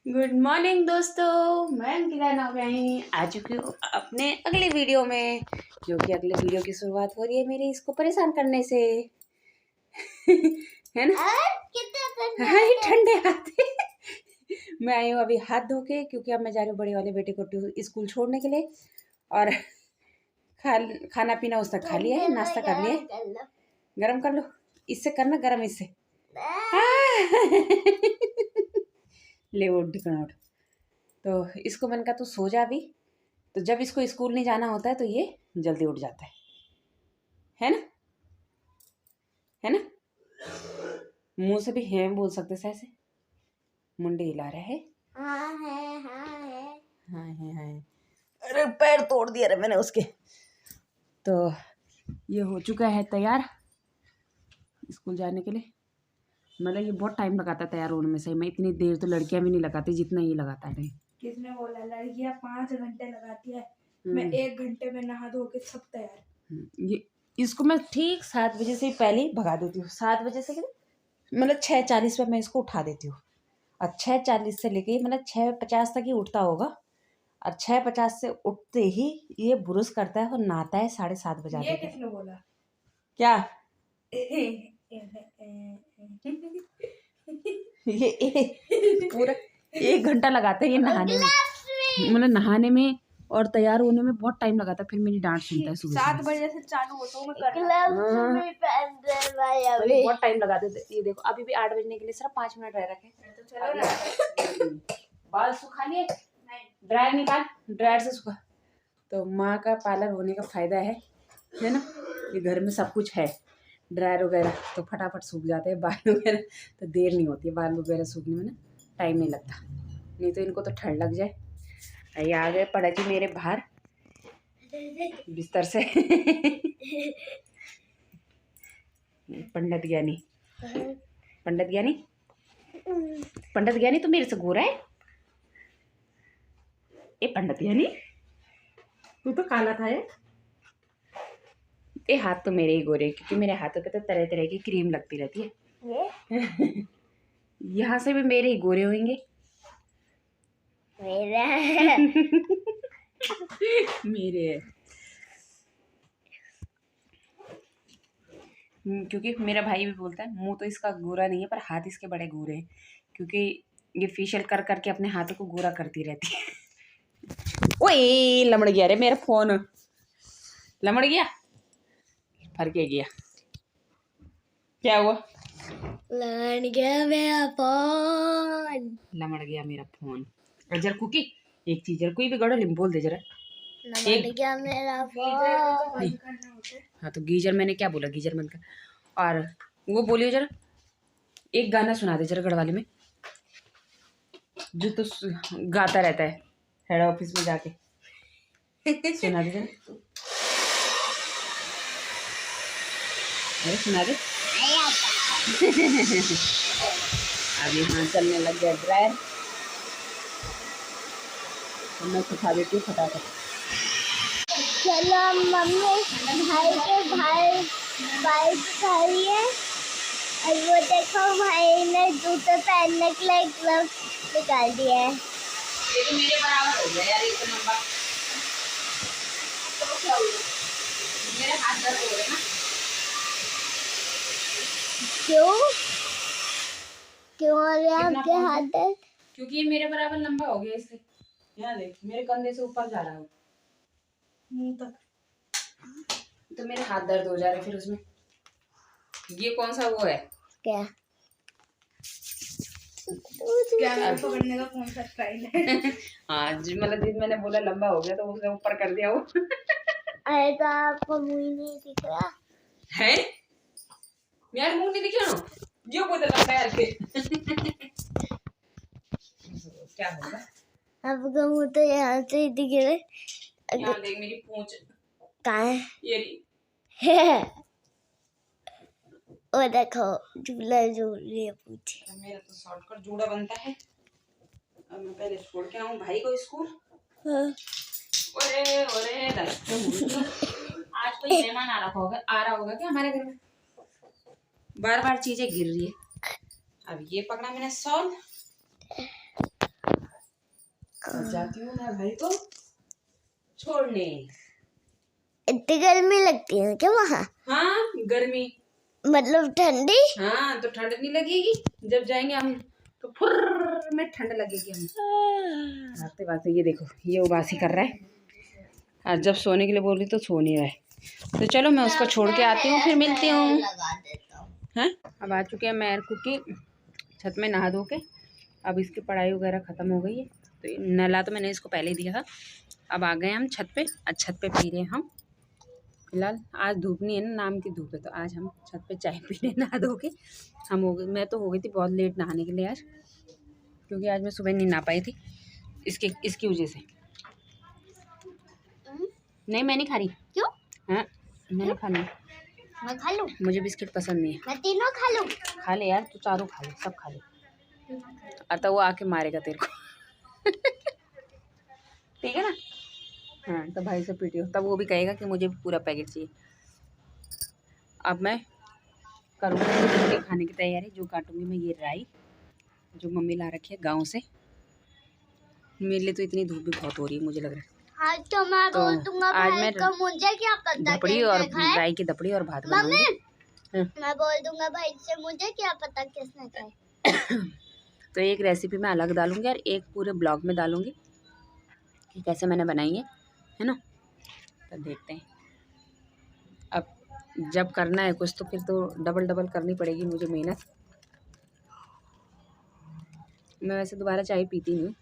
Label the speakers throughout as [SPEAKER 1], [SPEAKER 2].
[SPEAKER 1] Good morning दोस्तों, मैं अंकिता नौग्राही आ चुकी हूँ अपने अगले वीडियो में, क्योंकि अगले वीडियो की शुरुआत हो रही है मेरे इसको परेशान करने से। है ना? हाँ, ये ठंडे हाथ मैं आई हूँ अभी हाथ धो के, क्योंकि अब मैं जा रही हूँ बड़े वाले बेटे को स्कूल छोड़ने के लिए। और खाना पीना उसने खा लिया है, नाश्ता कर लिया है। गरम कर लो, इससे करना गरम, इससे। ले उठ ढिकना उठ। तो इसको मैंने कहा तू सो जा अभी। तो जब इसको स्कूल नहीं जाना होता है तो ये जल्दी उठ जाता है ना? है ना? मुंह से भी है बोल सकते से, ऐसे मुंडे हिला रहा है। हाँ है। अरे पैर तोड़ दिया रे मैंने उसके। तो ये हो चुका है तैयार स्कूल जाने के लिए। मतलब ये बहुत टाइम लगाता है तैयार होने में। सही में इतनी देर तो लड़कियां भी नहीं लगाती जितना ये लगाता है।
[SPEAKER 2] किसने बोला? लड़कियां 5 घंटे लगाती है, मैं 1 घंटे में नहा धो के सब तैयार।
[SPEAKER 1] ये इसको मैं ठीक 7 बजे से पहले ही भगा देती हूँ। 7 बजे से मतलब 6:40 पे मैं इसको उठा देती हूँ। और 6:40 से लेके मतलब 6:50 तक ही उठता होगा। और 6:50 से उठते ही ये ब्रश करता है और नहाता है 7:30 बजे।
[SPEAKER 2] ये किसने बोला?
[SPEAKER 1] क्या? ये पूरा 1 घंटा लगाता है ये नहाने में। मतलब नहाने में और तैयार होने में बहुत टाइम लगाता है। फिर मेरी डांट सुनता है सुबह
[SPEAKER 2] 7 बजे से चालू होता हूँ मैं
[SPEAKER 1] बहुत टाइम लगा देते। ये देखो अभी भी 8 बजने के लिए सिर्फ 5 मिनट रह रखे।
[SPEAKER 2] तो चलो ना।
[SPEAKER 1] बाल सुखा लिए? ड्रायर निकाल, ड्रायर से सुखा। तो माँ का पार्लर होने का फायदा है ना? ये घर में सब कुछ है। ड्रायर वगैरह तो फटाफट सूख जाते हैं। बाल वगैरह तो देर नहीं होती है। बाल वगैरह सूखने में ना टाइम नहीं लगता। नहीं तो इनको तो ठंड लग जाए। ये आ गए पड़ा जी मेरे बाहर बिस्तर से। पंडित ज्ञानी तो मेरे से गोरा है। ये पंडित ज्ञानी तू तो काला था। ये हाथ तो मेरे ही गोरे, क्योंकि मेरे हाथों पे तो तरह तरह की क्रीम लगती रहती है। यहाँ से भी मेरे ही गोरे होंगे। मेरे क्योंकि मेरा भाई भी बोलता है मुंह तो इसका गोरा नहीं है पर हाथ इसके बड़े गोरे हैं, क्योंकि ये फेशियल कर करके अपने हाथों को गोरा करती रहती है। ओए लमड़ गया रे मेरा फोन, लमड़ गया, फर के गया। क्या हुआ?
[SPEAKER 2] लमड़ गया मेरा फोन।
[SPEAKER 1] लमड़ गया मेरा फोन। जरा कुकी एक चीज जरा कोई भी गड़ो लिम बोल दे जरा।
[SPEAKER 2] लमड़ गया मेरा फोन।
[SPEAKER 1] हाँ तो गीजर मैंने क्या बोला? गीजर बंद कर। और वो बोलियो जरा एक गाना सुना दे जरा गढ़वाली में, जो तो गाता रहता है हेड ऑफिस में जाके। सुना दे जरा। अरे सुना दे। अब यहाँ चलने लग गया ड्रायर। तो मैं सुखा देती हूँ फटाफट।
[SPEAKER 2] चलो मम्मी भाई के भाई खा रही है। और वो देखो भाई ने जूते पहनने के लिए ग्लव निकाल दिए है।
[SPEAKER 1] ये तो मेरे बराबर हो गया यार, इतना लंबा। तो क्या हुआ? मेरे हाथ दर्द हो रहे ना।
[SPEAKER 2] क्यों हो रहे आपके हाथ दर्द?
[SPEAKER 1] क्योंकि ये मेरे बराबर लंबा हो गया इसलिए। यहाँ देख मेरे कंधे से ऊपर जा रहा है मुंह तक, तो मेरे हाथ दर्द हो जा रहे फिर उसमें। ये कौन सा वो है?
[SPEAKER 2] क्या पकड़ने का कौन सा स्टाइल है?
[SPEAKER 1] हाँ जी, मतलब जिस मैंने बोला लंबा हो गया तो उसने ऊपर कर दिया वो।
[SPEAKER 2] अरे तो आपको मुंह नहीं दिख रहा
[SPEAKER 1] है? यार मुंह नहीं दिख रहा जो बोल लंबा यार के। क्या होगा?
[SPEAKER 2] आपका मुंह तो यहाँ से ही दिख रहा है।
[SPEAKER 1] यहाँ देख मेरी पूंछ
[SPEAKER 2] कहाँ है?
[SPEAKER 1] ये
[SPEAKER 2] वो देखो झूला झूल रही है पूछ।
[SPEAKER 1] मेरा तो शॉर्टकट जूड़ा बनता है। अब मैं पहले छोड़ के आऊँ भाई को स्कूल।
[SPEAKER 2] हाँ।
[SPEAKER 1] ओरे ओरे आज कोई मेहमान आ रहा होगा क्या हमारे घर में? बार बार चीजें गिर रही है। अब ये पकड़ा मैंने शॉल जाती हूँ मैं भाई को छोड़ने।
[SPEAKER 2] इतनी गर्मी लगती है क्या वहाँ?
[SPEAKER 1] हाँ गर्मी
[SPEAKER 2] मतलब ठंडी?
[SPEAKER 1] हाँ तो ठंड नहीं लगेगी जब जाएंगे हम तो फुर्र में ठंड लगेगी हमें। भागते भागते ये देखो ये उबासी कर रहा है और जब सोने के लिए बोल रही तो सो नहीं रहा है। तो चलो मैं उसको छोड़ के आती हूँ फिर मिलती हूँ। हैं अब आ चुके हैं मैं और कुकी छत में नहा धो के। अब इसकी पढ़ाई वगैरह ख़त्म हो गई है तो नला तो मैंने इसको पहले ही दिया था। अब आ गए हम छत पे। आज छत पे पी रहे हैं हम फिलहाल। आज धूप नहीं है ना नाम की धूप है तो आज हम छत पे चाय पी रहे नहा धो के। हम हो गए मैं तो हो गई थी बहुत लेट नहाने के लिए आज क्योंकि आज मैं सुबह नहीं नहा पाई थी इसकी वजह से। नहीं मैं नहीं खा रही। क्यों? हाँ मैंने खानी।
[SPEAKER 2] मैं खा लूं?
[SPEAKER 1] मुझे बिस्किट पसंद नहीं है।
[SPEAKER 2] मैं तीनों खा लूं?
[SPEAKER 1] खा ले यार तू चारों खा ले सब खा ले। अतः वो आके मारेगा तेरे को ठीक है ना। हाँ तो भाई से पीटी हो तब वो भी कहेगा कि मुझे पूरा पैकेट चाहिए। अब मैं करूँगी रोटी खाने की तैयारी। जो काटूंगी मैं ये राई जो मम्मी ला रखी है गाँव से। मेरे लिए तो इतनी धूप भी बहुत हो रही है मुझे लग रहा है।
[SPEAKER 2] हाँ तो मैं बोल दूंगा
[SPEAKER 1] आज
[SPEAKER 2] भाई
[SPEAKER 1] मैं
[SPEAKER 2] को मुझे क्या पता
[SPEAKER 1] धपड़ी और राई की धपड़ी और भात बनाऊंगी।
[SPEAKER 2] मैं बोल दूंगा भाई से मुझे क्या पता किसने खाए।
[SPEAKER 1] तो एक रेसिपी मैं अलग डालूंगी और एक पूरे ब्लॉग में डालूंगी कि कैसे मैंने बनाई है ना। तो देखते हैं अब जब करना है कुछ तो फिर तो डबल करनी पड़ेगी मुझे मेहनत। मैं वैसे दोबारा चाय पीती नहीं हूँ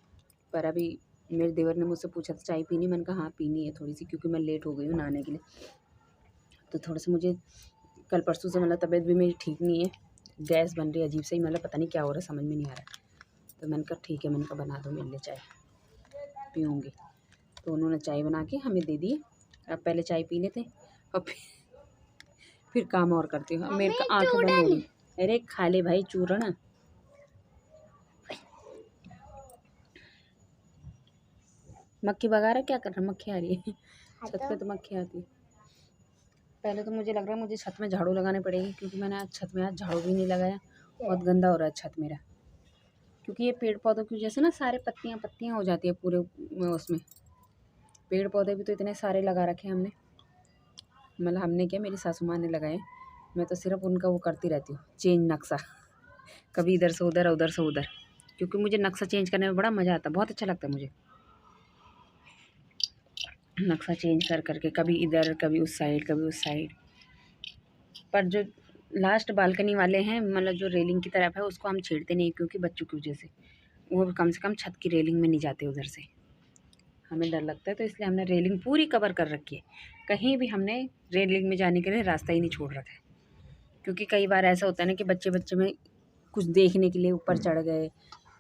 [SPEAKER 1] पर अभी मेरे देवर ने मुझसे पूछा था चाय पीनी। मैंने कहा हाँ पीनी है थोड़ी सी क्योंकि मैं लेट हो गई हूँ नहाने के लिए। तो थोड़ा सा मुझे कल परसों से मतलब तबीयत भी मेरी ठीक नहीं है। गैस बन रही है अजीब से ही मतलब पता नहीं क्या हो रहा है समझ में नहीं आ रहा। तो मैंने कहा ठीक है मैंने कहा बना दो मेरे लिए चाय पीऊँगी। तो उन्होंने चाय बना के हमें दे दी। अब पहले चाय पी लेते और फिर काम और करती हूँ। मेरे को आँखें बंद हो रही। अरे खा ले भाई चूरण। मक्खी भगा रहा क्या कर रहा मक्खी आ रही है छत पे तो मक्खी आती है। पहले तो मुझे लग रहा है मुझे छत में झाड़ू लगाने पड़ेगी क्योंकि मैंने आज छत में झाड़ू भी नहीं लगाया। बहुत गंदा हो रहा है छत मेरा क्योंकि ये पेड़ पौधों की वजह से ना सारे पत्तियाँ हो जाती है पूरे उसमें। पेड़ पौधे भी तो इतने सारे लगा रखे हैं हमने मतलब हमने क्या मेरी सासू माँ ने लगाए। मैं तो सिर्फ उनका वो करती रहती हूँ चेंज नक्शा कभी इधर से उधर उधर से उधर क्योंकि मुझे नक्शा चेंज करने में बड़ा मज़ा आता है बहुत अच्छा लगता है मुझे नक्शा चेंज कर करके कभी इधर कभी उस साइड। पर जो लास्ट बालकनी वाले हैं मतलब जो रेलिंग की तरफ है उसको हम छेड़ते नहीं क्योंकि बच्चों की वजह से वो कम से कम छत की रेलिंग में नहीं जाते उधर से हमें डर लगता है। तो इसलिए हमने रेलिंग पूरी कवर कर रखी है। कहीं भी हमने रेलिंग में जाने के लिए रास्ता ही नहीं छोड़ रखा है क्योंकि कई बार ऐसा होता है ना कि बच्चे में कुछ देखने के लिए ऊपर चढ़ गए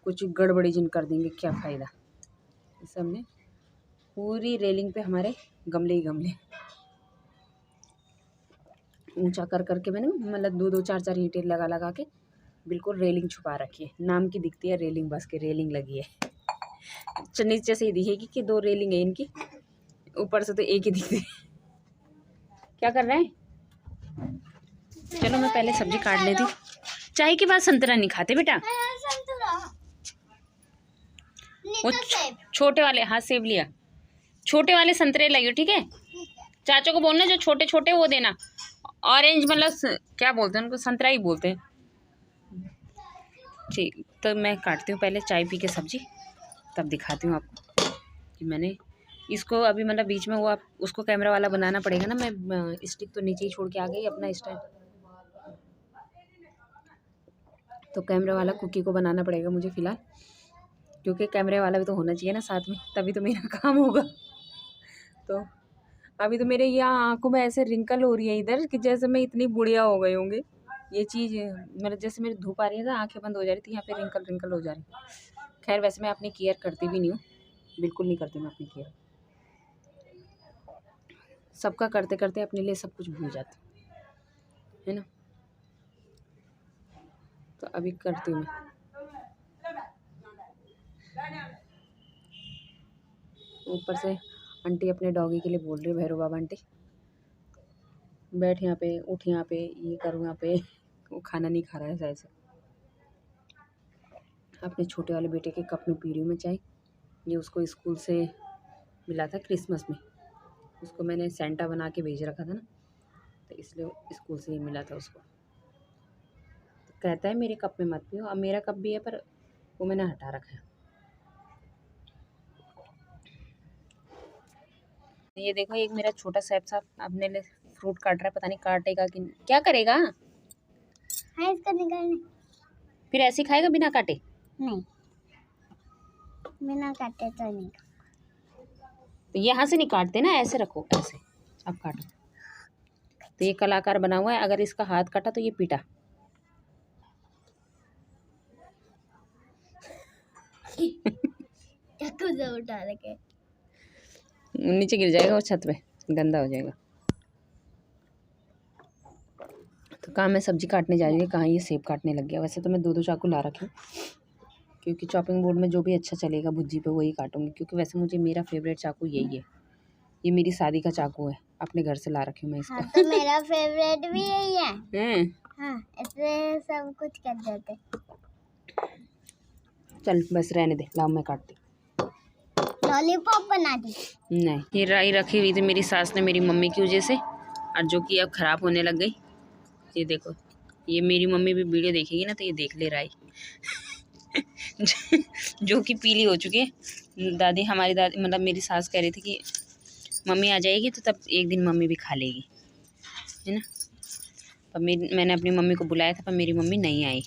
[SPEAKER 1] कुछ गड़बड़ी जिन कर देंगे क्या फ़ायदा। इस हमने पूरी रेलिंग पे हमारे गमले ही गमले ऊंचा कर करके मैंने मतलब 2-2 4-4 ईंटें लगा के बिल्कुल रेलिंग छुपा रखी है। नाम की दिखती है रेलिंग बस के रेलिंग लगी है नीचे से ही दिखेगी कि 2 रेलिंग है इनकी ऊपर से तो एक ही दिखती है। क्या कर रहे हैं चलो मैं पहले सब्जी काट लेती। चाय के बाद संतरा नहीं खाते बेटा वो छोटे वाले हाथ सेब लिया छोटे वाले संतरे लाइयो ठीक है। चाचा को बोलना जो छोटे छोटे वो देना ऑरेंज मतलब क्या बोलते हैं उनको संतरा ही बोलते हैं। ठीक तो मैं काटती हूँ पहले चाय पी के सब्जी तब दिखाती हूँ आपको कि मैंने इसको अभी मतलब बीच में वो आप उसको कैमरा वाला बनाना पड़ेगा ना। मैं स्टिक तो नीचे ही छोड़ के आ गई अपना स्टैंड तो कैमरा वाला कुकी को बनाना पड़ेगा मुझे फ़िलहाल क्योंकि कैमरे वाला भी तो होना चाहिए ना साथ में तभी तो मेरा काम होगा। तो अभी तो मेरे यहाँ आंखों में ऐसे रिंकल हो रही है इधर कि जैसे मैं इतनी बुढ़िया हो गई होंगी। ये चीज़ मेरे जैसे मेरी धूप आ रही है ना आंखें बंद हो जा रही थी यहाँ पे रिंकल हो जा रही। खैर वैसे मैं अपनी केयर करती भी नहीं हूँ बिल्कुल नहीं करती मैं अपनी केयर। सबका करते करते अपने लिए सब कुछ भूल जाती है ना। तो अभी करती हूँ मैं ऊपर से आंटी अपने डॉगी के लिए बोल रही है भैरव बाबा आंटी बैठ यहाँ पे उठ यहाँ पे ये करूँ यहाँ पे। वो खाना नहीं खा रहा है शायद से। अपने छोटे वाले बेटे के कप में पी रही हूँ मैं चाय ये उसको स्कूल से मिला था क्रिसमस में, उसको मैंने सेंटा बना के भेज रखा था ना, तो इसलिए स्कूल से ही मिला था उसको। तो कहता है मेरे कप में मत पियो, अब मेरा कप भी है पर वो मैंने हटा रखा है। ये देखो एक मेरा छोटा सैप साहब अपने लिए फ्रूट काट रहा है, पता नहीं काटेगा कि क्या करेगा।
[SPEAKER 2] हाँ इसका निकालने।
[SPEAKER 1] फिर ऐसे ही खाएगा बिना काटे?
[SPEAKER 2] नहीं, बिना काटे तो नहीं।
[SPEAKER 1] तो यहाँ से नहीं काटते ना, ऐसे रखो ऐसे, अब काटो। तो ये कलाकार बना हुआ है, अगर इसका हाथ कटा तो ये पीटा।
[SPEAKER 2] चाकू से उठा के
[SPEAKER 1] नीचे गिर जाएगा वो छत पे, गंदा हो जाएगा। तो कहाँ मैं सब्जी काटने जा रही हूँ, कहाँ ये सेब काटने लग गया। वैसे तो मैं 2-2 चाकू ला रखी हूँ, क्योंकि चॉपिंग बोर्ड में जो भी अच्छा चलेगा भुज्जी पे वही काटूंगी, क्योंकि वैसे मुझे मेरा फेवरेट चाकू यही है। ये मेरी शादी का चाकू है, अपने घर से ला रखी हूँ मैं इसको।
[SPEAKER 2] हाँ, तो मेरा फेवरेट भी यही है।
[SPEAKER 1] हैं?
[SPEAKER 2] हाँ, इसमें सब कुछ कर देते।
[SPEAKER 1] चल बस रहने दे, लाओ मैं काटती।
[SPEAKER 2] लॉलीपॉप बना दी।
[SPEAKER 1] नहीं, ये राई रखी हुई थी मेरी सास ने मेरी मम्मी की वजह से, और जो कि अब ख़राब होने लग गई। ये देखो, ये मेरी मम्मी भी वीडियो देखेगी ना तो ये देख ले राई जो कि पीली हो चुकी है। दादी, हमारी दादी मतलब मेरी सास कह रही थी कि मम्मी आ जाएगी तो तब एक दिन मम्मी भी खा लेगी, है ना। पर मैंने अपनी मम्मी को बुलाया था पर मेरी मम्मी नहीं आई।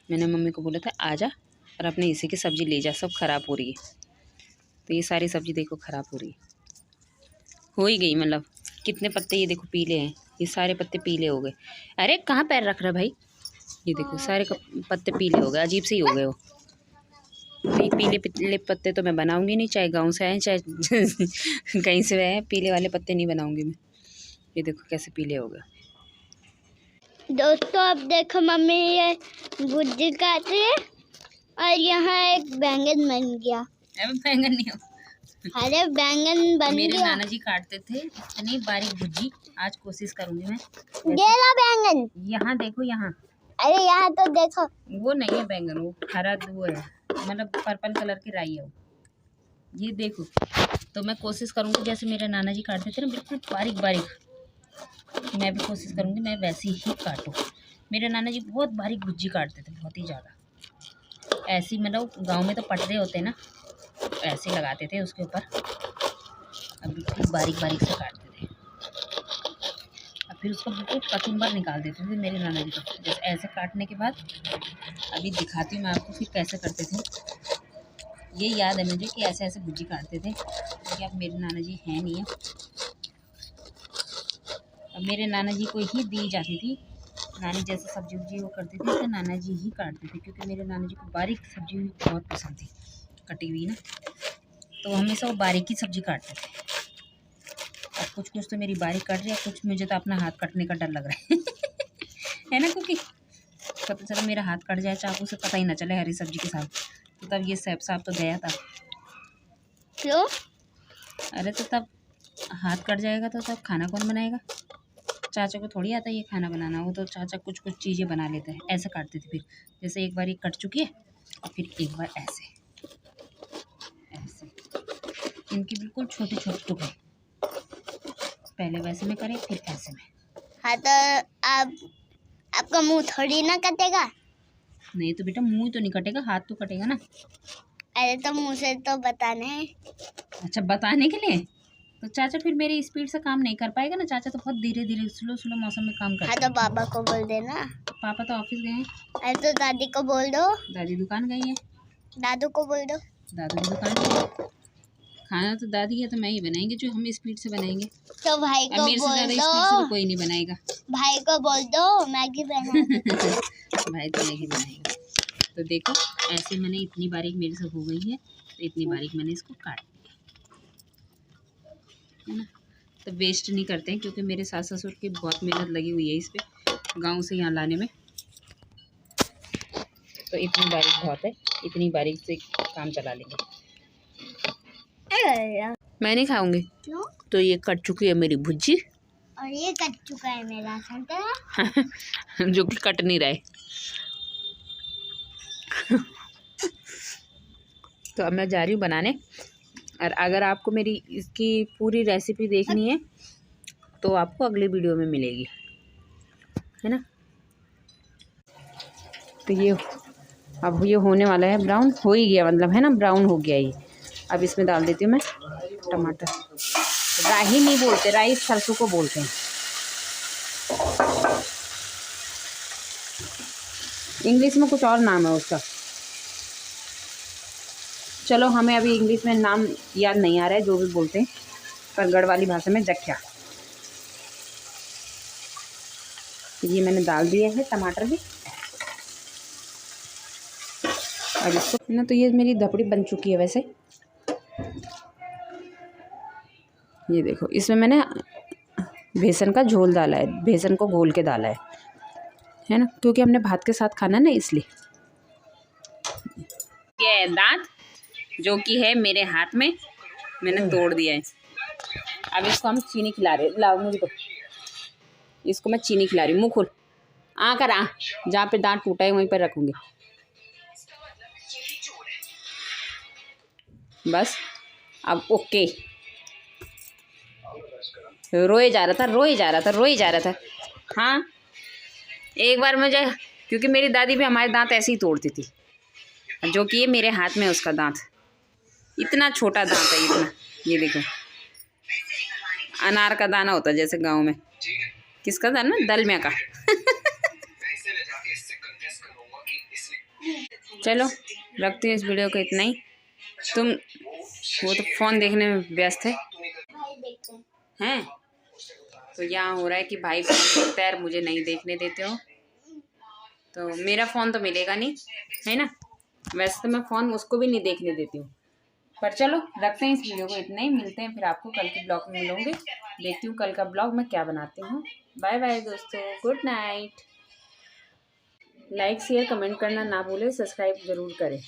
[SPEAKER 1] मैंने मम्मी को बोला था आ जा और अपने इसी की सब्ज़ी ले जा, सब ख़राब हो रही है। तो ये सारी सब्ज़ी देखो ख़राब हो रही है, हो ही गई। मतलब कितने पत्ते ये देखो पीले हैं, ये सारे पत्ते पीले हो गए। अरे कहाँ पैर रख रहा भाई, ये देखो सारे पत्ते पीले हो गए, अजीब से ही हो गए वो। नहीं, पीले पत्ते तो मैं बनाऊंगी नहीं, चाहे गांव से आए चाहे कहीं से आए, पीले वाले पत्ते नहीं बनाऊंगी मैं। ये देखो कैसे पीले हो गए।
[SPEAKER 2] दोस्तों अब देखो मम्मी ये भुज्जी काट रही है और यहाँ एक बैंगन बन गया।
[SPEAKER 1] बैंगन नहीं हो,
[SPEAKER 2] अरे बैंगन बन
[SPEAKER 1] मेरे
[SPEAKER 2] गया।
[SPEAKER 1] नाना जी काटते थे इतनी बारीक भुज्जी, आज कोशिश करूंगी मैं।
[SPEAKER 2] ये ला बैंगन।
[SPEAKER 1] यहाँ देखो, यहाँ
[SPEAKER 2] अरे यहाँ तो देखो,
[SPEAKER 1] वो नहीं है बैंगन, वो हरा वो है, मतलब पर्पल कलर की राई है वो। ये देखो, तो मैं कोशिश करूंगी जैसे मेरे नाना जी काटते थे ना बिल्कुल बारीक बारीक, मैं भी कोशिश करूंगी मैं वैसे ही काटूं। मेरे नाना जी बहुत बारीक भुज्जी काटते थे, बहुत ही ज़्यादा। ऐसी मतलब गांव में तो पटरे होते हैं ना, ऐसे लगाते थे उसके ऊपर, अब बिल्कुल बारीक बारीक से काटते थे। और फिर उसको बिल्कुल कचुम्बर निकाल देते थे मेरे नाना जी को। जैसे ऐसे काटने के बाद अभी दिखाती हूँ मैं आपको फिर कैसे करते थे। ये याद है मुझे कि ऐसे ऐसे भुज्जी काटते थे, क्योंकि अब मेरे नाना जी हैं नहीं है। अब मेरे नाना जी को ही दी जाती थी, नानी जैसे सब्जी उब्जी वो करती थी तो नाना जी ही काटते थे, क्योंकि मेरे नाना जी को बारीक सब्जी बहुत पसंद थी, कटी हुई ना, तो हमेशा वो बारीक की सब्जी काटते थे। अब कुछ कुछ तो मेरी बारीक कट रही है, कुछ मुझे तो अपना हाथ कटने का डर लग रहा है ना, क्योंकि पता चला मेरा हाथ कट जाए चाकू से, पता ही ना चले हरी सब्जी के साथ। तो तब ये सैप साहब तो गया था।
[SPEAKER 2] क्यों?
[SPEAKER 1] अरे तो तब हाथ कट जाएगा तो तब खाना कौन बनाएगा? चाचा को थोड़ी आता है ये खाना बनाना, वो तो चाचा कुछ कुछ चीज़ें बना लेते हैं। ऐसे काटते थे, फिर जैसे एक बार ये कट चुकी है और फिर एक बार ऐसे ऐसे, इनकी बिल्कुल छोटे छोटे टुकड़े, पहले वैसे में करें फिर ऐसे में।
[SPEAKER 2] हाँ तो आपका मुंह थोड़ी ना कटेगा।
[SPEAKER 1] नहीं तो बेटा मुंह तो नहीं कटेगा, हाथ तो कटेगा ना।
[SPEAKER 2] अरे तो मुँह से तो बताने हैं।
[SPEAKER 1] अच्छा बताने के लिए, तो चाचा फिर मेरी स्पीड से काम नहीं कर पाएगा ना, चाचा तो बहुत धीरे धीरे स्लो स्लो मौसम में काम करते हैं।
[SPEAKER 2] हाँ तो पापा को बोल देना।
[SPEAKER 1] पापा तो ऑफिस गए हैं।
[SPEAKER 2] अरे तो दादी को बोल दो।
[SPEAKER 1] दादी दुकान गई है।
[SPEAKER 2] दादू को बोल दो।
[SPEAKER 1] दादू की दुकान गई है। खाना तो दादी है तो मैं ही बनाएंगे, जो हम स्पीड से बनाएंगे।
[SPEAKER 2] तो भाई को
[SPEAKER 1] मेरे से
[SPEAKER 2] बोल
[SPEAKER 1] ज़्यादा
[SPEAKER 2] दो।
[SPEAKER 1] स्पीड से तो कोई नहीं बनाएगा।
[SPEAKER 2] भाई को बोल दो मैगी बना
[SPEAKER 1] भाई तो मैगी बनाएगा। तो देखो ऐसे मैंने इतनी बारीक मेरे से हो गई है, तो इतनी बारीक मैंने इसको काट लिया है ना। तो वेस्ट नहीं करते हैं, क्योंकि मेरे सास ससुर की बहुत मेहनत लगी हुई है इस पे गांव से यहाँ लाने में। तो इतनी बारीक बहुत है, इतनी बारीक से काम चला लेंगे। मैं नहीं खाऊंगी।
[SPEAKER 2] क्यों?
[SPEAKER 1] तो ये कट चुकी है मेरी भुज्जी,
[SPEAKER 2] और ये कट चुका है मेरा संतरा।
[SPEAKER 1] जो कि कट नहीं रहा है। तो अब मैं जा रही हूँ बनाने। और अगर आपको मेरी इसकी पूरी रेसिपी देखनी है तो आपको अगले वीडियो में मिलेगी, है ना। तो ये अब ये होने वाला है ब्राउन, हो ही गया मतलब, है ना, ब्राउन हो गया ये। अब इसमें डाल देती हूँ मैं टमाटर। राही नहीं बोलते, राई सरसों को बोलते हैं। इंग्लिश में कुछ और नाम है उसका। चलो हमें अभी इंग्लिश में नाम याद नहीं आ रहा है, जो भी बोलते हैं, पर गढ़वाली भाषा में जख्या। ये मैंने डाल दिया है टमाटर भी। अब इसको ना, तो ये मेरी धपड़ी बन चुकी है वैसे। ये देखो, इसमें मैंने बेसन का झोल डाला है, बेसन को घोल के डाला है ना, क्योंकि हमने भात के साथ खाना ना, इसलिए। ये दांत जो कि है मेरे हाथ में, मैंने तोड़ दिया है। अब इसको हम चीनी खिला रहे, लाओ मुझे तो, इसको मैं चीनी खिला रही हूँ। मुँह खोल, आ कर आ, जहाँ पे दांत टूटा है वहीं पर रखूँगी बस। अब ओके, रोए जा रहा था, रोए जा रहा था, रोए जा रहा था। हाँ, एक बार मुझे, क्योंकि मेरी दादी भी हमारे दांत ऐसे ही तोड़ती थी, जो कि ये मेरे हाथ में उसका दांत, इतना छोटा दांत है, इतना। ये देखो, अनार का दाना होता है जैसे गांव में। किसका दाना? दलमिया का। चलो रखती हूँ इस वीडियो को इतना ही। तुम वो तो फ़ोन देखने में व्यस्त है हैं। तो यहाँ हो रहा है कि भाई फ़ोन देखता है और मुझे नहीं देखने देते हो, तो मेरा फ़ोन तो मिलेगा नहीं, है ना। वैसे तो मैं फ़ोन उसको भी नहीं देखने देती हूँ। पर चलो रखते हैं इस वीडियो को इतना ही। मिलते हैं फिर आपको कल के ब्लॉग में मिलूँगी। देखती हूँ कल का ब्लॉग मैं क्या बनाती हूँ। बाय बाय दोस्तों, good night. Like share comment करना ना भूलें, सब्सक्राइब ज़रूर करें।